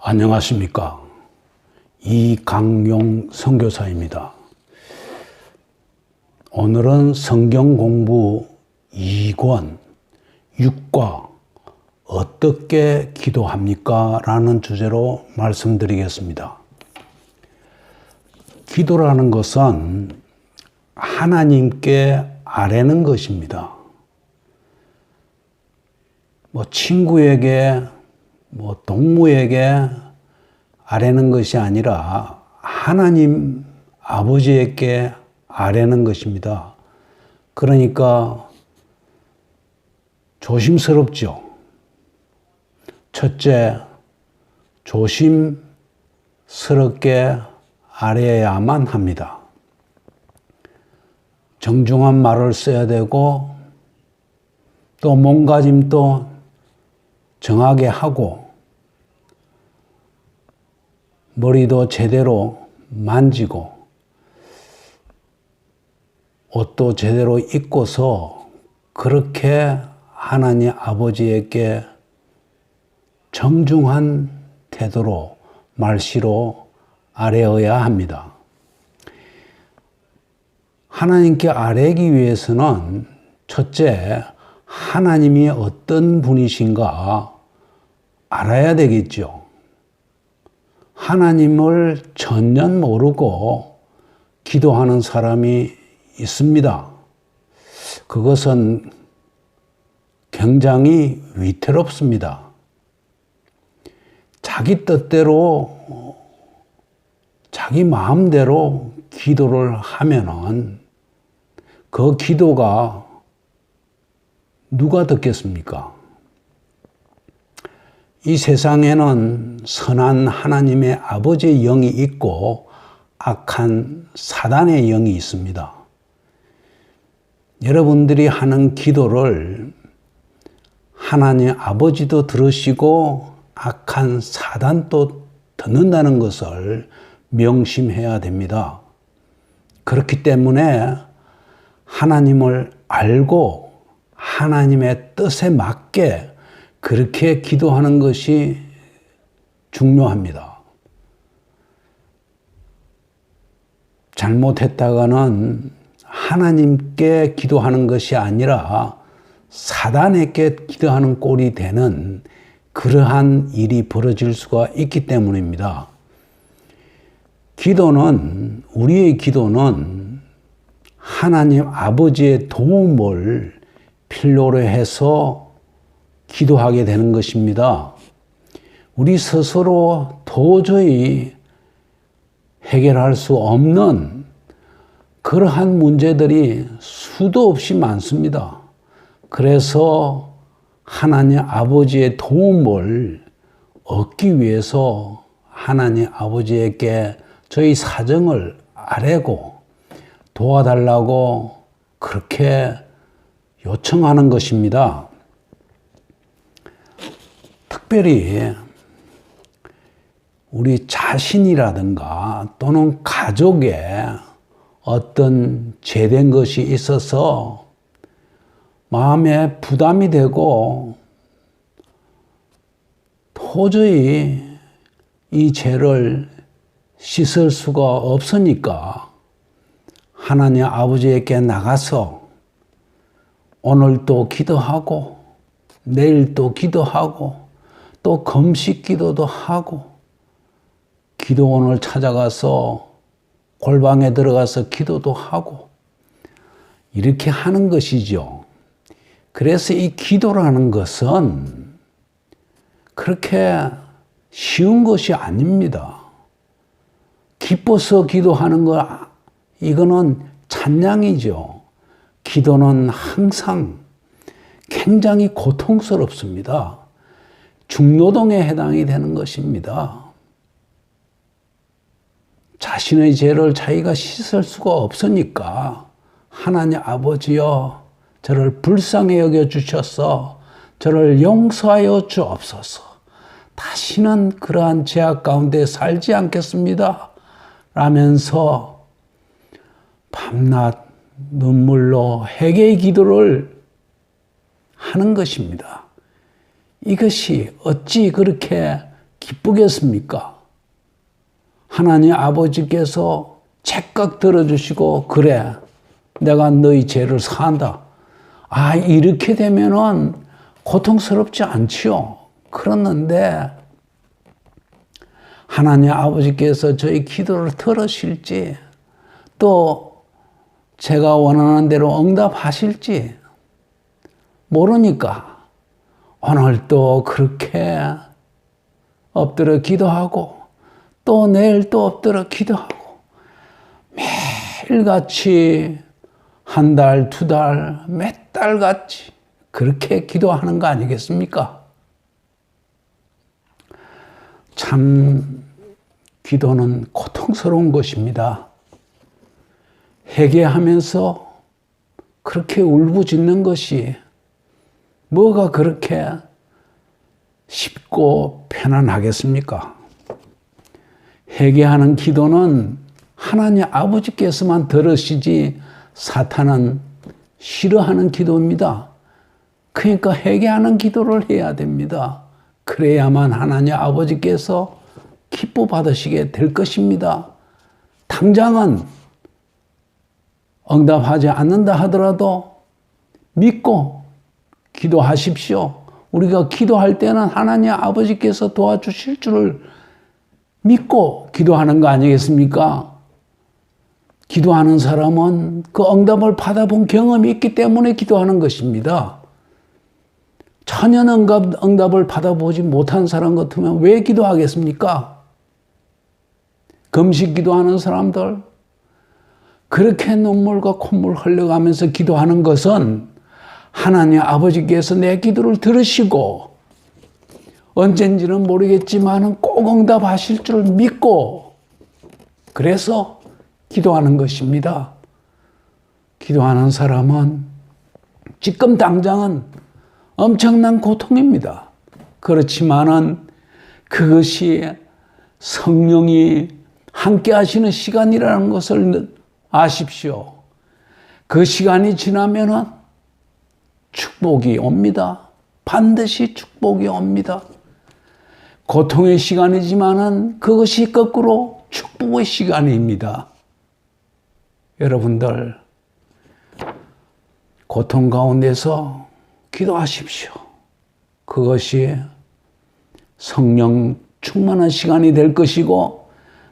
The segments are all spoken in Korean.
안녕하십니까. 이강용 선교사입니다. 오늘은 성경 공부 2권 6과 어떻게 기도합니까? 라는 주제로 말씀드리겠습니다. 기도라는 것은 하나님께 아뢰는 것입니다. 친구에게 동무에게 아뢰는 것이 아니라 하나님 아버지에게 아뢰는 것입니다. 그러니까 조심스럽죠. 첫째, 조심스럽게 아뢰야만 합니다. 정중한 말을 써야 되고 또 몸가짐도 정하게 하고 머리도 제대로 만지고 옷도 제대로 입고서 그렇게 하나님 아버지에게 정중한 태도로 말씨로 아뢰어야 합니다. 하나님께 아뢰기 위해서는 첫째, 하나님이 어떤 분이신가 알아야 되겠죠. 하나님을 전혀 모르고 기도하는 사람이 있습니다. 그것은 굉장히 위태롭습니다. 자기 뜻대로, 자기 마음대로 기도를 하면은 그 기도가 누가 듣겠습니까? 이 세상에는 선한 하나님의 아버지의 영이 있고 악한 사단의 영이 있습니다. 여러분들이 하는 기도를 하나님 아버지도 들으시고 악한 사단도 듣는다는 것을 명심해야 됩니다. 그렇기 때문에 하나님을 알고 하나님의 뜻에 맞게 그렇게 기도하는 것이 중요합니다. 잘못했다가는 하나님께 기도하는 것이 아니라 사단에게 기도하는 꼴이 되는 그러한 일이 벌어질 수가 있기 때문입니다. 우리의 기도는 하나님 아버지의 도움을 필요로 해서 기도하게 되는 것입니다. 우리 스스로 도저히 해결할 수 없는 그러한 문제들이 수도 없이 많습니다. 그래서 하나님 아버지의 도움을 얻기 위해서 하나님 아버지에게 저희 사정을 아뢰고 도와달라고 그렇게 요청하는 것입니다. 특별히 우리 자신이라든가 또는 가족에 어떤 죄된 것이 있어서 마음에 부담이 되고 도저히 이 죄를 씻을 수가 없으니까 하나님 아버지에게 나가서 오늘도 기도하고 내일도 기도하고 또 금식 기도도 하고 기도원을 찾아가서 골방에 들어가서 기도도 하고 이렇게 하는 것이죠. 그래서 이 기도라는 것은 그렇게 쉬운 것이 아닙니다. 기뻐서 기도하는 거 이거는 찬양이죠. 기도는 항상 굉장히 고통스럽습니다. 중노동에 해당이 되는 것입니다. 자신의 죄를 자기가 씻을 수가 없으니까 하나님 아버지여 저를 불쌍히 여겨주셔서 저를 용서하여 주옵소서. 다시는 그러한 죄악 가운데 살지 않겠습니다. 라면서 밤낮 눈물로 회개의 기도를 하는 것입니다. 이것이 어찌 그렇게 기쁘겠습니까? 하나님 아버지께서 책각 들어주시고, 그래, 내가 너희 죄를 사한다. 아, 이렇게 되면은 고통스럽지 않지요. 그렇는데 하나님 아버지께서 저희 기도를 들으실지, 또 제가 원하는 대로 응답하실지 모르니까 오늘 또 그렇게 엎드려 기도하고, 또 내일 또 엎드려 기도하고, 매일같이 한 달, 두 달, 몇 달같이 그렇게 기도하는 거 아니겠습니까? 참 기도는 고통스러운 것입니다. 회개하면서 그렇게 울부짖는 것이 뭐가 그렇게 쉽고 편안하겠습니까? 회개하는 기도는 하나님 아버지께서만 들으시지 사탄은 싫어하는 기도입니다. 그러니까 회개하는 기도를 해야 됩니다. 그래야만 하나님 아버지께서 기뻐 받으시게 될 것입니다. 당장은 응답하지 않는다 하더라도 믿고 기도하십시오. 우리가 기도할 때는 하나님 아버지께서 도와주실 줄을 믿고 기도하는 거 아니겠습니까? 기도하는 사람은 그 응답을 받아본 경험이 있기 때문에 기도하는 것입니다. 전혀 응답을 받아보지 못한 사람 같으면 왜 기도하겠습니까? 금식 기도하는 사람들, 그렇게 눈물과 콧물 흘려가면서 기도하는 것은 하나님 아버지께서 내 기도를 들으시고 언젠지는 모르겠지만 꼭 응답하실 줄 믿고 그래서 기도하는 것입니다. 기도하는 사람은 지금 당장은 엄청난 고통입니다. 그렇지만은 그것이 성령이 함께 하시는 시간이라는 것을 아십시오. 그 시간이 지나면은 축복이 옵니다. 반드시 축복이 옵니다. 고통의 시간이지만은 그것이 거꾸로 축복의 시간입니다. 여러분들, 고통 가운데서 기도하십시오. 그것이 성령 충만한 시간이 될 것이고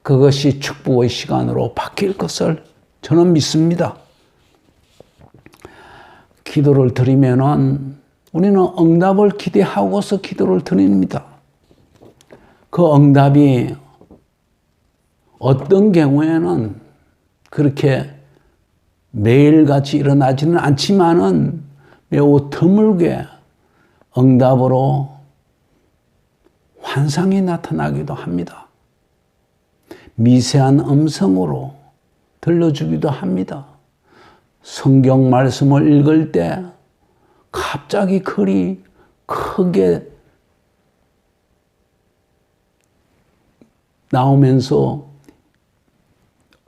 그것이 축복의 시간으로 바뀔 것을 저는 믿습니다. 기도를 드리면은 우리는 응답을 기대하고서 기도를 드립니다. 그 응답이 어떤 경우에는 그렇게 매일같이 일어나지는 않지만은 매우 드물게 응답으로 환상이 나타나기도 합니다. 미세한 음성으로 들려주기도 합니다. 성경 말씀을 읽을 때 갑자기 글이 크게 나오면서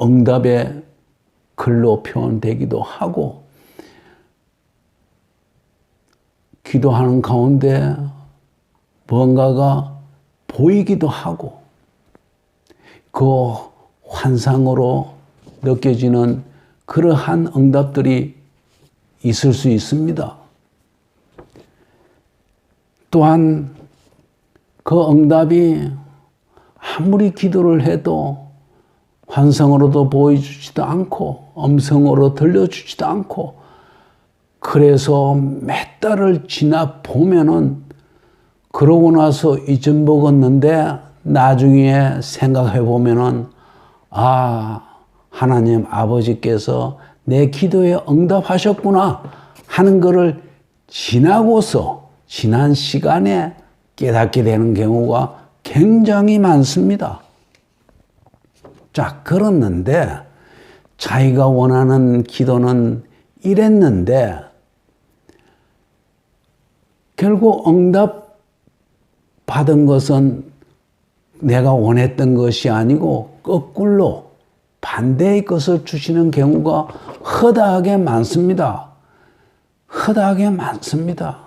응답의 글로 표현되기도 하고, 기도하는 가운데 뭔가가 보이기도 하고, 그 환상으로 느껴지는 그러한 응답들이 있을 수 있습니다. 또한 그 응답이 아무리 기도를 해도 환상으로도 보여주지도 않고 음성으로 들려주지도 않고, 그래서 몇 달을 지나 보면은 그러고 나서 잊어먹었는데 나중에 생각해 보면은 하나님 아버지께서 내 기도에 응답하셨구나 하는 것을 지나고서 지난 시간에 깨닫게 되는 경우가 굉장히 많습니다. 자, 그렇는데 자기가 원하는 기도는 이랬는데 결국 응답 받은 것은 내가 원했던 것이 아니고 거꾸로 반대의 것을 주시는 경우가 허다하게 많습니다. 허다하게 많습니다.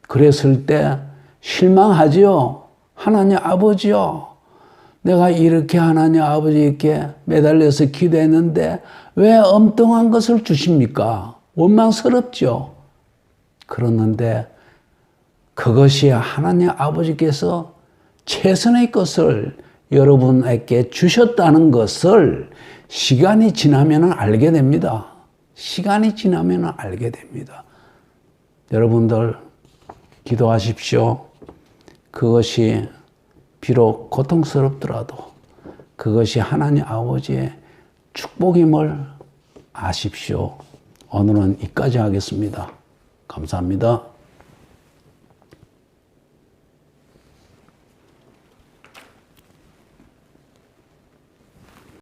그랬을 때 실망하지요. 하나님 아버지요, 내가 이렇게 하나님 아버지께 매달려서 기도했는데 왜 엉뚱한 것을 주십니까? 원망스럽죠. 그러는데 그것이 하나님 아버지께서 최선의 것을 여러분에게 주셨다는 것을 시간이 지나면 알게 됩니다. 시간이 지나면 알게 됩니다. 여러분들 기도하십시오. 그것이 비록 고통스럽더라도 그것이 하나님 아버지의 축복임을 아십시오. 오늘은 여기까지 하겠습니다. 감사합니다.